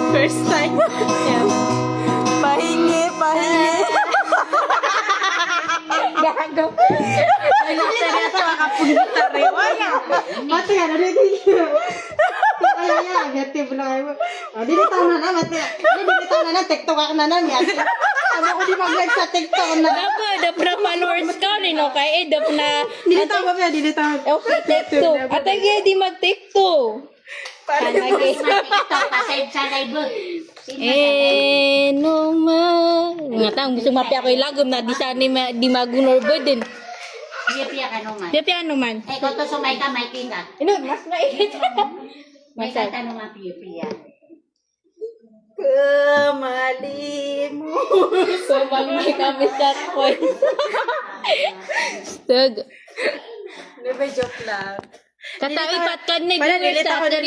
First time. Pahingi. Gago. Ay, seryoso makapunta rin. Wala. Mati ka na dito. Kaya gati pula kayo. Dili taw na mati. Dili taw na TikTok ka na yan. Ano ko di mag-live sa TikTok na. Dap na followers ka rin, okay? Dap na... Dili taw ba ba? Dili taw. Okay, TikTok. At ay di mag-TikTok. Para nung nga tang gusto mapi ako ilagom na di sana di magunor ba din. Piya ka naman. Di piano man. Eh, kung to sumay ka, may kinga. Ino, mas mainit. May kanta naman piya. Mali mo. So, may kami sa point. Stug. Di ba joke lang? Kataipat ka na Delete ako na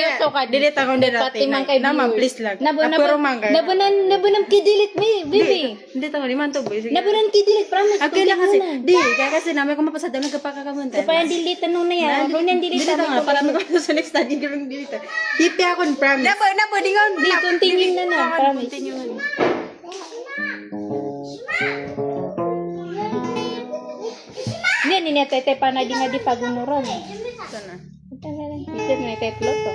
delete ako na pati man kay naman please lang. Nabunan ki delete me, baby. Hindi tayo ni man to boy. Nabunan ki delete promise. Okay lang kasi. Di, kaya kasi namin ko mapasada nagkapakakamunta. So, parang delete ano na yan. Runan delete Delete nga para mo sa next study gawing delete. Hipi ako ni promise. Nabo dingon. Di continue na promise. Ni tete pa na di pagunuron. Sana. Ito na lang. Ito na ipe-upload to.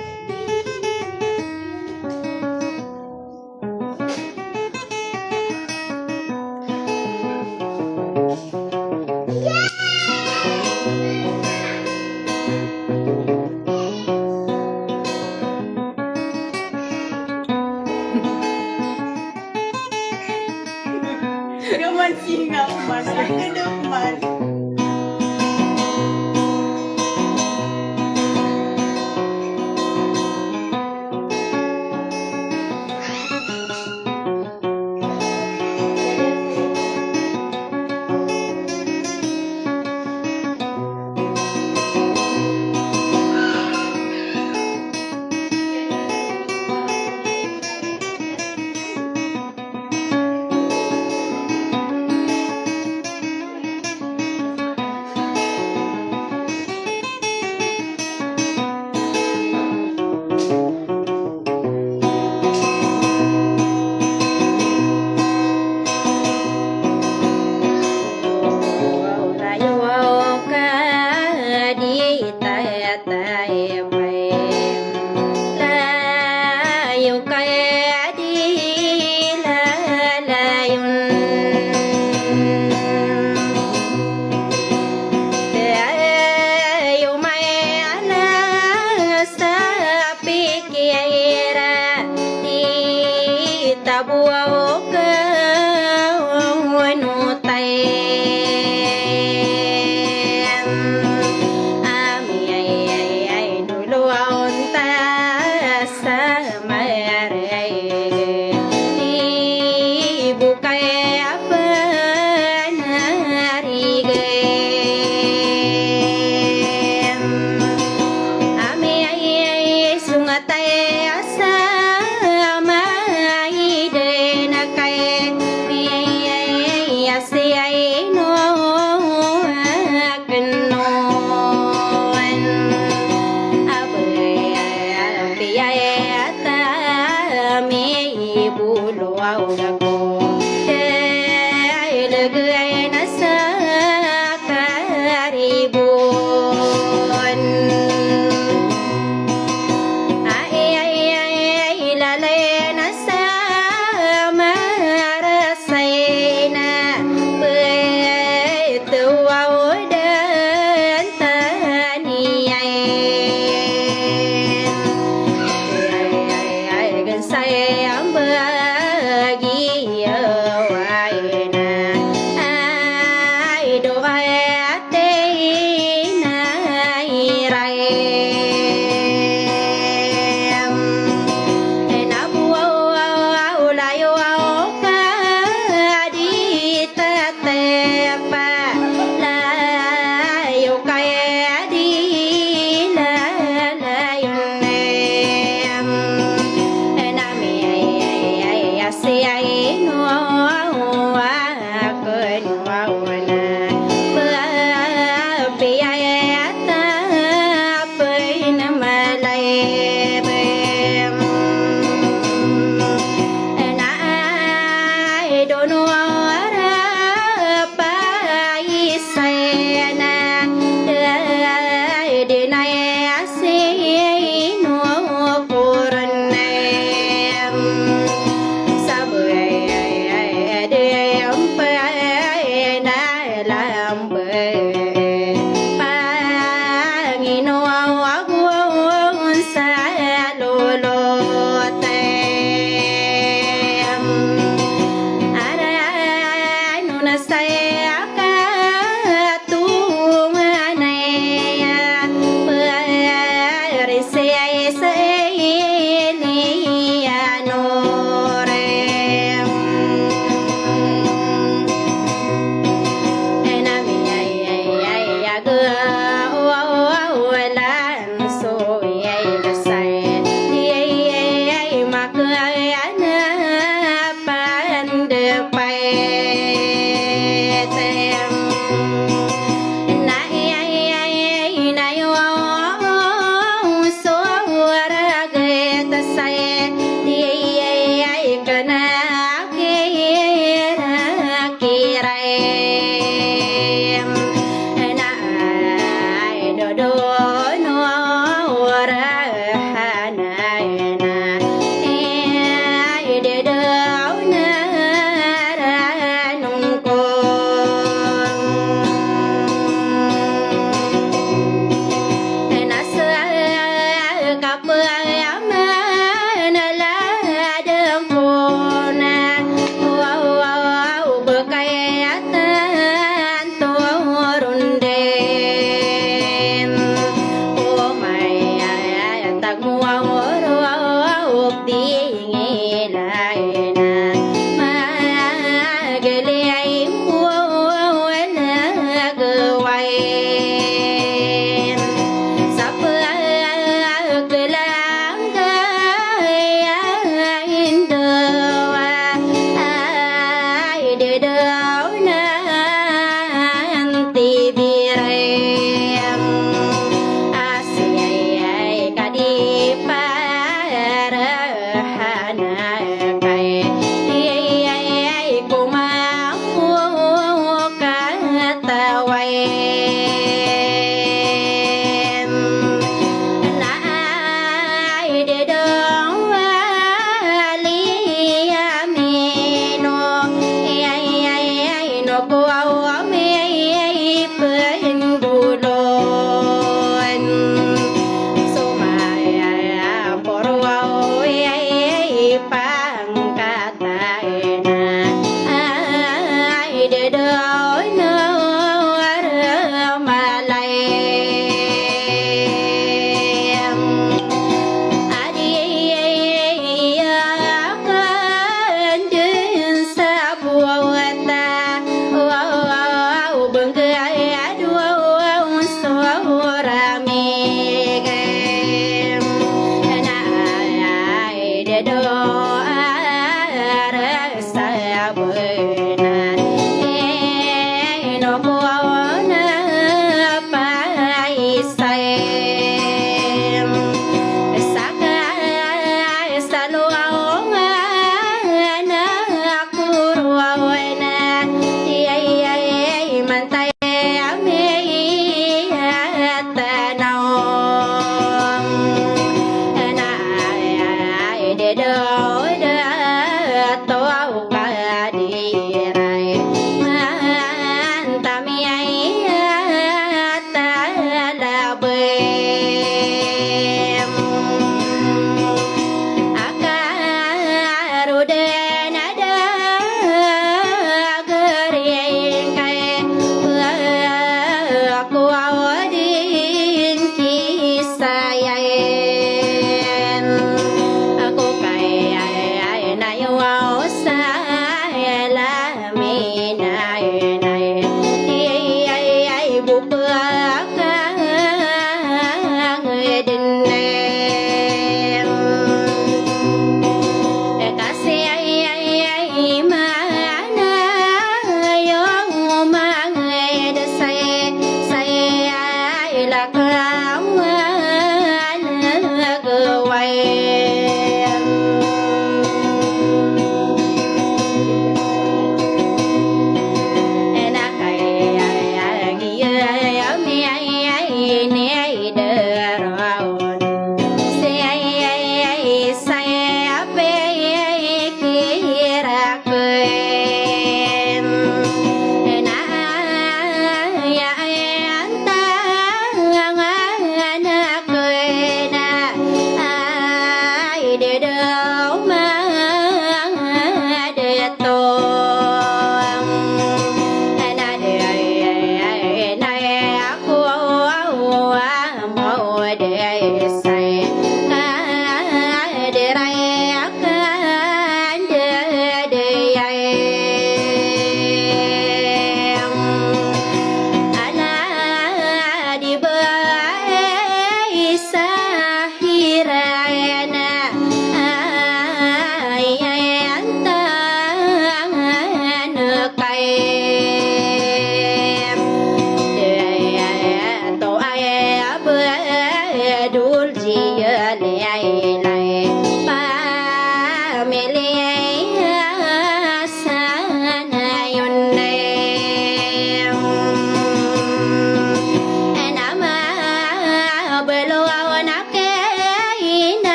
Gaman singa man. Ano man.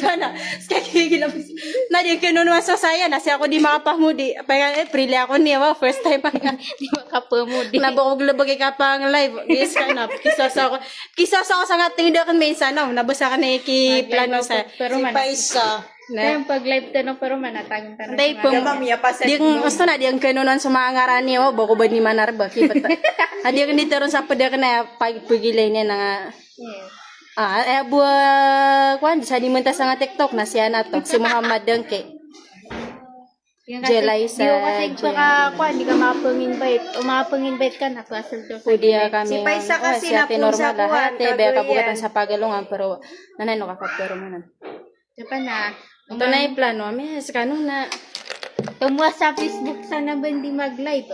Sana, skakigil ako. Na di kinunuwa sa saya, nasi ako di makapahmudi. Pagka April ako niya, wow, first time pa nga. Di makapamudi. Nabukog-lubog ka pang live. Yes, kana. Kisos ako sa nga tingin doon minsan, no? Nabasa ka na ikiplano sa... Pero man. Paisa. Kaya pag live tanong pero manatang tanong. Day pong, di ang gusto na, di ang kinunan sa mga ngarani, oh, bako ba ni Manarba? Kibat. Adi ang dito ron sa padak na pagpigilay niya na nga. Yes. Kwan, sa di menta sa nga TikTok na siya na to, si Muhammad Dengke. Jelay sa... Di ko kasi baka kuan, di ka makapang-invite. O makapang-invite ka na, klasel to. Pwede kami. Si Paisa kasi siya napunsa normal lahat. kuwan, Baya kagayan. kabugatan sa pagalungan, pero nanay no kakapero mo nan. Diba na? Ito na yung plano. May kano na. Tumuha sa Facebook sana ba hindi mag-live?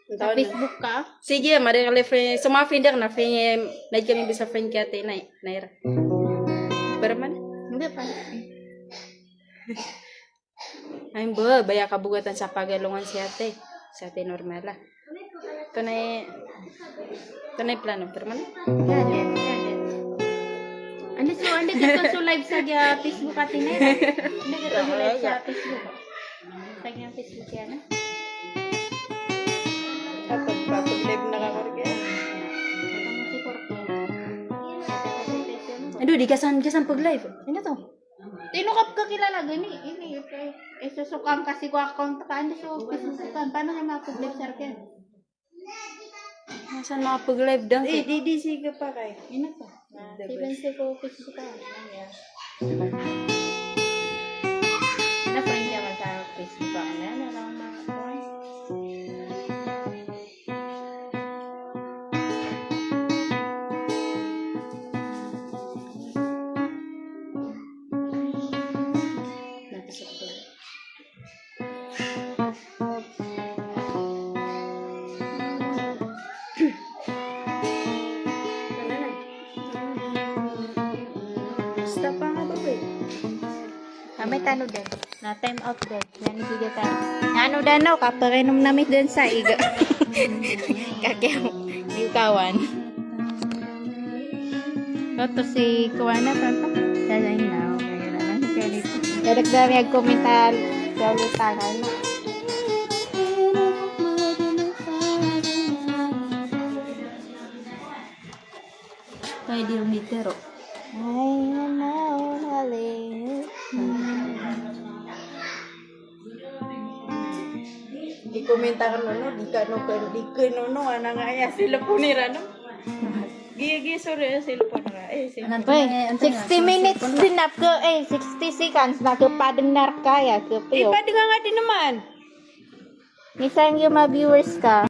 Sa Facebook ka? Sige, marikali friend. Sa mga friend ako na friend, naid kami bisa friend kaya tayo na, Naira. Pero man, Hindi pa. ay ba, baya kabugatan sa pagalungan si ate. Si ate normala. Ito na yung plano. Pero man, Yan. Ano so live sa Facebook atin na yan? Ano dito so live sa Facebook? Sa kanyang Facebook yan, ah? Pag-live na ka korge. Ano si Corto? ano, di kasan pag-live. Ano to? Tinukap ka kilala, gani. Ini, susukang kasi ko account ka. Ano so, susukan. Paano nga mapag-live sa akin? Saan makapag-live daw? Di sige pa kay. Ano to? Even si ko Facebook ka. Na-friend ka ba sa Facebook ka? Ano lang mga Basta pa nga ba eh. May tano din. Na time out din. Yan sige tayo. Ano dano kaparinom namin dun sa iga. Kakyaw. Di kawan. Toto si Kuwana tanto. Dalain na. Ngayon na lang kaya dito. Dadagdari ang komentar. Kaya ulit tagal na. Pwede yung litero. Ay, Di komenta ka no, di ka no, ana nga ya, sila po nira no. Gigi, sorry, sila po nira. Sila po. Wait, 60 minutes din na ko 60 seconds na ko padang narkaya ko piyo. Pwede nga din naman. Nisang yung mga viewers ka.